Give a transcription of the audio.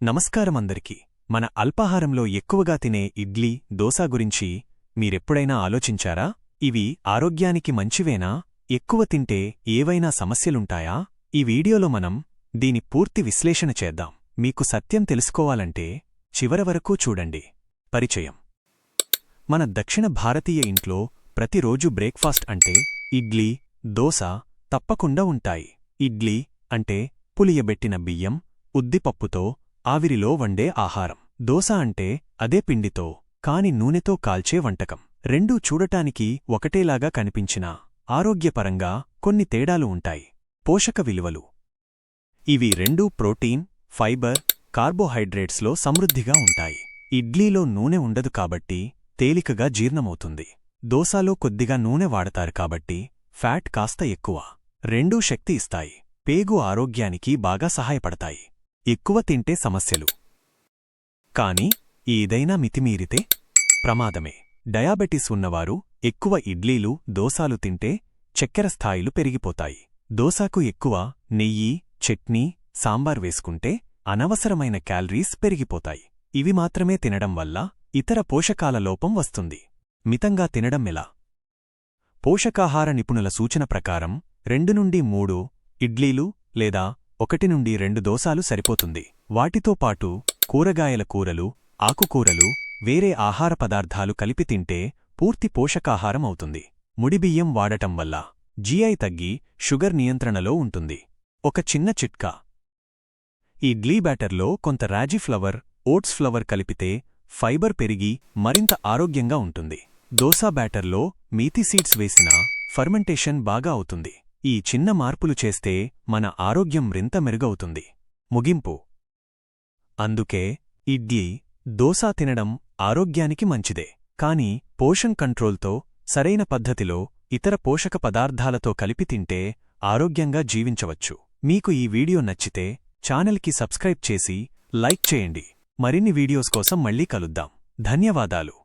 నమస్కారమందరికీ. మన అల్పాహారంలో ఎక్కువగా తినే ఇడ్లీ, దోశ గురించి మీరెప్పుడైనా ఆలోచించారా? ఇవి ఆరోగ్యానికి మంచివేనా? ఎక్కువ తింటే ఏవైనా సమస్యలుంటాయా? ఈ వీడియోలో మనం దీని పూర్తి విశ్లేషణ చేద్దాం. మీకు సత్యం తెలుసుకోవాలంటే చివరవరకూ చూడండి. పరిచయం. మన దక్షిణ భారతీయ ఇంట్లో ప్రతిరోజు బ్రేక్ఫాస్ట్ అంటే ఇడ్లీ, దోశ తప్పకుండా ఉంటాయి. ఇడ్లీ అంటే పులియబెట్టిన బియ్యం, ఉద్దిపప్పుతో ఆవిరిలో వండే ఆహారం. దోశ అంటే అదే పిండితో కాని నూనెతో కాల్చే వంటకం. రెండూ చూడటానికి ఒకటేలాగా కనిపించినా ఆరోగ్యపరంగా కొన్ని తేడాలు ఉంటాయి. పోషక విలువలు. ఇవి రెండూ ప్రోటీన్, ఫైబర్, కార్బోహైడ్రేట్స్లో సమృద్ధిగా ఉంటాయి. ఇడ్లీలో నూనె ఉండదు కాబట్టి తేలికగా జీర్ణమవుతుంది. దోశలో కొద్దిగా నూనె వాడతారు కాబట్టి ఫ్యాట్ కాస్త ఎక్కువ. రెండూ శక్తి ఇస్తాయి. పేగు ఆరోగ్యానికి బాగా సహాయపడతాయి. ఎక్కువ తింటే సమస్యలు. కాని ఏదైనా మితిమీరితే ప్రమాదమే. డయాబెటిస్ ఉన్నవారు ఎక్కువ ఇడ్లీలు, దోశాలు తింటే చక్కెర స్థాయిలు పెరిగిపోతాయి. దోశాకు ఎక్కువ నెయ్యి, చట్నీ, సాంబార్ వేసుకుంటే అనవసరమైన క్యాలరీస్ పెరిగిపోతాయి. ఇవి మాత్రమే తినడం వల్ల ఇతర పోషకాల లోపం వస్తుంది. మితంగా తినడం ఎలా? పోషకాహార నిపుణుల సూచన ప్రకారం 2 నుండి 3 ఇడ్లీలు లేదా 1 నుండి 2 దోశాలు సరిపోతుంది. వాటితో పాటు కూరగాయల కూరలు, ఆకుకూరలు, వేరే ఆహార పదార్థాలు కలిపి తింటే పూర్తి పోషకాహారం అవుతుంది. ముడిబియ్యం వాడటం వల్ల జీఐ తగ్గి షుగర్ నియంత్రణలో ఉంటుంది. ఒక చిన్న చిట్కా. ఇడ్లీ బ్యాటర్లో కొంత రాగి ఫ్లవర్, ఓట్స్ ఫ్లవర్ కలిపితే ఫైబర్ పెరిగి మరింత ఆరోగ్యంగా ఉంటుంది. దోశా బ్యాటర్లో మీథీ సీడ్స్ వేసినా ఫర్మెంటేషన్ బాగా అవుతుంది. ఈ చిన్న మార్పులు చేస్తే మన ఆరోగ్యం మరింత మెరుగవుతుంది. ముగింపు. అందుకే ఇడ్లీ, దోశ తినడం ఆరోగ్యానికి మంచిదే. కాని పోషణ్ కంట్రోల్తో, సరైన పద్ధతిలో ఇతర పోషక పదార్థాలతో కలిపి తింటే ఆరోగ్యంగా జీవించవచ్చు. మీకు ఈ వీడియో నచ్చితే ఛానల్కి సబ్స్క్రైబ్ చేసి లైక్ చేయండి. మరిన్ని వీడియోస్ కోసం మళ్ళీ కలుద్దాం. ధన్యవాదాలు.